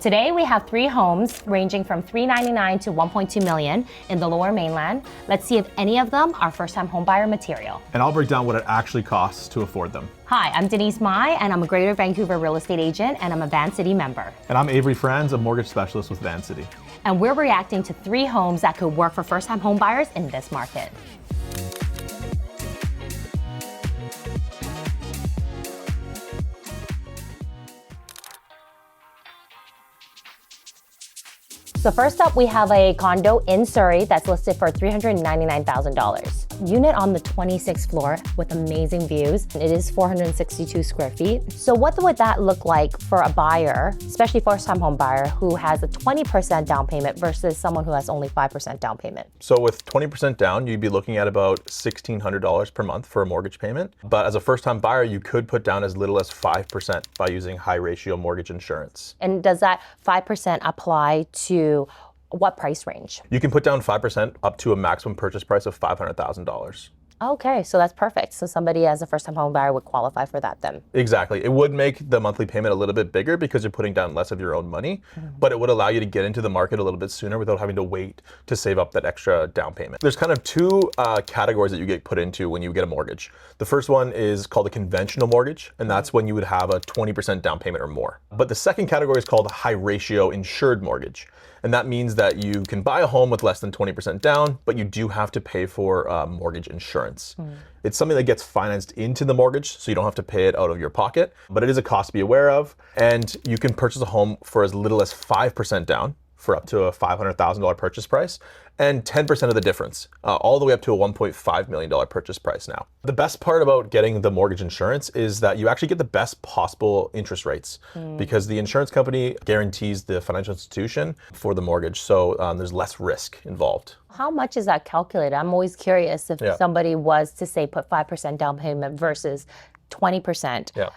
Today we have 3 homes ranging from $399,000 to $1.2 million in the Lower Mainland. Let's see if any of them are first-time homebuyer material. And I'll break down what it actually costs to afford them. Hi, I'm Denise Mai, and I'm a Greater Vancouver real estate agent, and I'm a Vancity member. And I'm Avery Franz, a mortgage specialist with Vancity. And we're reacting to 3 homes that could work for first-time homebuyers in this market. So first up, we have a condo in Surrey that's listed for $399,000. Unit on the 26th floor with amazing views. It is 462 square feet. So what would that look like for a buyer, especially first-time home buyer, who has a 20% down payment versus someone who has only 5% down payment? So with 20% down, you'd be looking at about $1,600 per month for a mortgage payment. But as a first-time buyer, you could put down as little as 5% by using high ratio mortgage insurance. And does that 5% apply to what price range? You can put down 5% up to a maximum purchase price of $500,000. Okay, so that's perfect. So somebody as a first-time home buyer would qualify for that then. Exactly. It would make the monthly payment a little bit bigger because you're putting down less of your own money, but it would allow you to get into the market a little bit sooner without having to wait to save up that extra down payment. There's kind of 2 categories that you get put into when you get a mortgage. The first one is called a conventional mortgage, and that's when you would have a 20% down payment or more. But the second category is called a high ratio insured mortgage. And that means that you can buy a home with less than 20% down, but you do have to pay for mortgage insurance. It's something that gets financed into the mortgage, so you don't have to pay it out of your pocket, but it is a cost to be aware of. And you can purchase a home for as little as 5% down for up to a $500,000 purchase price and 10% of the difference, all the way up to a $1.5 million purchase price now. The best part about getting the mortgage insurance is that you actually get the best possible interest rates because the insurance company guarantees the financial institution for the mortgage, so there's less risk involved. How much is that calculated? I'm always curious if somebody was to say put 5% down payment versus 20%. Yeah.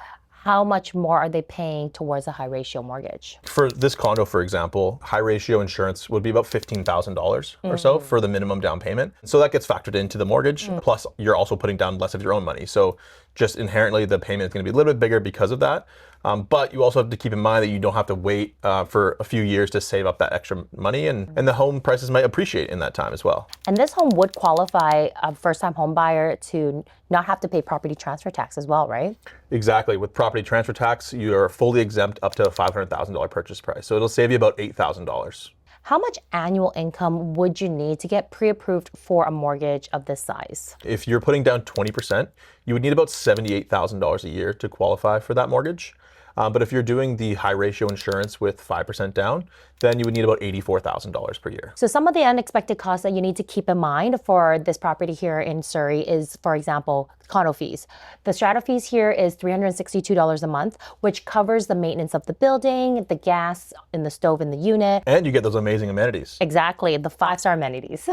How much more are they paying towards a high ratio mortgage? For this condo, for example, high ratio insurance would be about $15,000 or so for the minimum down payment. So that gets factored into the mortgage. Plus, you're also putting down less of your own money. So just inherently, the payment is going to be a little bit bigger because of that. But you also have to keep in mind that you don't have to wait for a few years to save up that extra money, and the home prices might appreciate in that time as well. And this home would qualify a first-time home buyer to not have to pay property transfer tax as well, right? Exactly. With property transfer tax, you're fully exempt up to a $500,000 purchase price. So it'll save you about $8,000. How much annual income would you need to get pre-approved for a mortgage of this size? If you're putting down 20%, you would need about $78,000 a year to qualify for that mortgage. But if you're doing the high ratio insurance with 5% down, then you would need about $84,000 per year. So some of the unexpected costs that you need to keep in mind for this property here in Surrey is, for example, condo fees. The strata fees here is $362 a month, which covers the maintenance of the building, the gas in the stove in the unit. And you get those amazing amenities. Exactly, the 5-star amenities.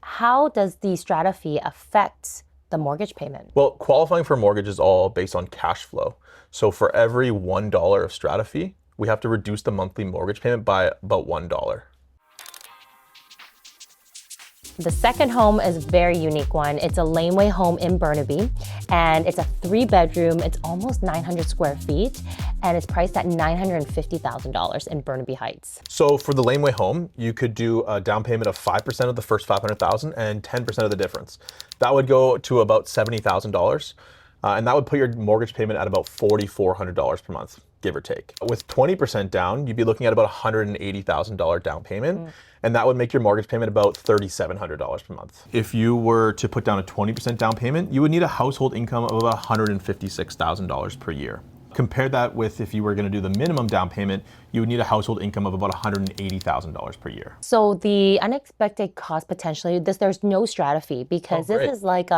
How does the strata fee affect the mortgage payment? Well, qualifying for a mortgage is all based on cash flow. So for every $1 of strata fee, we have to reduce the monthly mortgage payment by about $1. The second home is a very unique one. It's a laneway home in Burnaby, and it's a 3-bedroom. It's almost 900 square feet, and it's priced at $950,000 in Burnaby Heights. So for the laneway home, you could do a down payment of 5% of the first $500,000 and 10% of the difference. That would go to about $70,000, and that would put your mortgage payment at about $4,400 per month, give or take. With 20% down, you'd be looking at about $180,000 down payment. And that would make your mortgage payment about $3,700 per month. If you were to put down a 20% down payment, you would need a household income of about $156,000 per year. Compare that with if you were going to do the minimum down payment, you would need a household income of about $180,000 per year. So the unexpected cost potentially, there's no strata fee because this is like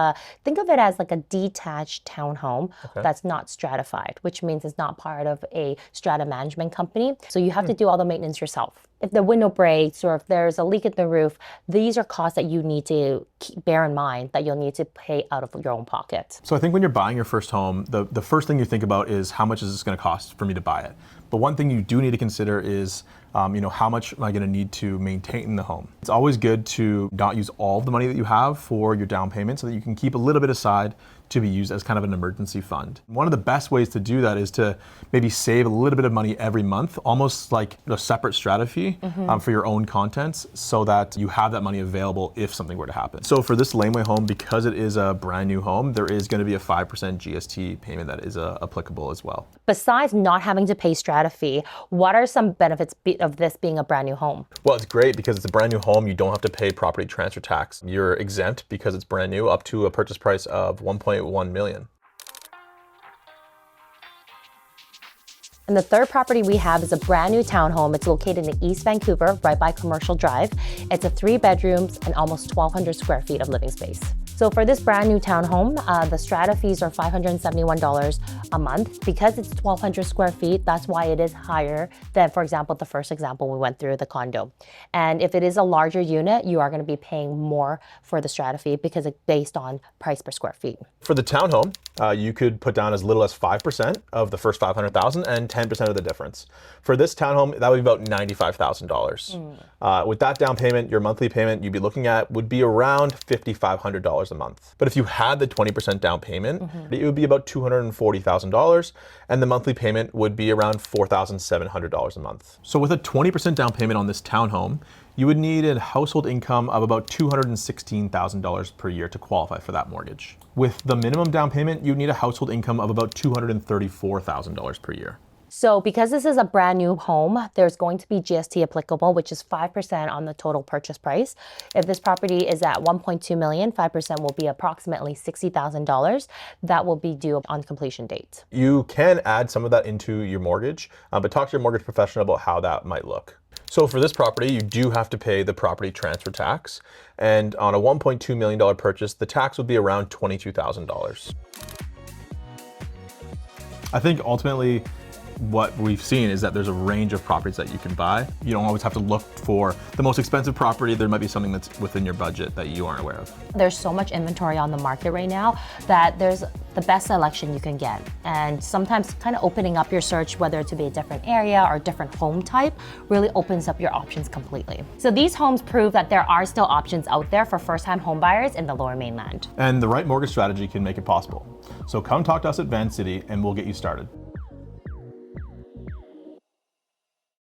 think of it as like a detached townhome that's not stratified, which means it's not part of a strata management company. So you have to do all the maintenance yourself. If the window breaks or if there's a leak in the roof, these are costs that you need to bear in mind that you'll need to pay out of your own pocket. So I think when you're buying your first home, the first thing you think about is how much is this going to cost for me to buy it? But one thing you do need to consider is, how much am I going to need to maintain the home? It's always good to not use all of the money that you have for your down payment so that you can keep a little bit aside to be used as kind of an emergency fund. One of the best ways to do that is to maybe save a little bit of money every month, almost like a separate strategy for your own contents, so that you have that money available if something were to happen. So for this laneway home, because it is a brand new home, there is going to be a 5% GST payment that is applicable as well. Besides not having to pay strata fee, what are some benefits of this being a brand new home? Well, it's great because it's a brand new home. You don't have to pay property transfer tax. You're exempt because it's brand new up to a purchase price of 1.1 million. And the third property we have is a brand new townhome. It's located in East Vancouver, right by Commercial Drive. It's a 3 bedrooms and almost 1,200 square feet of living space. So for this brand new townhome, the strata fees are $571 a month. Because it's 1,200 square feet, that's why it is higher than, for example, the first example we went through, the condo. And if it is a larger unit, you are going to be paying more for the strata fee because it's based on price per square feet. For the townhome, you could put down as little as 5% of the first $500,000 and 10% of the difference. For this townhome, that would be about $95,000. With that down payment, your monthly payment you'd be looking at would be around $5,500 a month. But if you had the 20% down payment, it would be about $240,000, and the monthly payment would be around $4,700 a month. So with a 20% down payment on this townhome, you would need a household income of about $216,000 per year to qualify for that mortgage. With the minimum down payment, you need a household income of about $234,000 per year. So because this is a brand new home, there's going to be GST applicable, which is 5% on the total purchase price. If this property is at 1.2 million, 5% will be approximately $60,000. That will be due on completion date. You can add some of that into your mortgage, but talk to your mortgage professional about how that might look. So for this property, you do have to pay the property transfer tax. And on a $1.2 million purchase, the tax would be around $22,000. I think ultimately, what we've seen is that there's a range of properties that you can buy. You don't always have to look for the most expensive property. There might be something that's within your budget that you aren't aware of. There's so much inventory on the market right now that there's the best selection you can get. And sometimes kind of opening up your search, whether to be a different area or different home type, really opens up your options completely. So these homes prove that there are still options out there for first-time home buyers in the Lower Mainland. And the right mortgage strategy can make it possible. So come talk to us at Vancity and we'll get you started.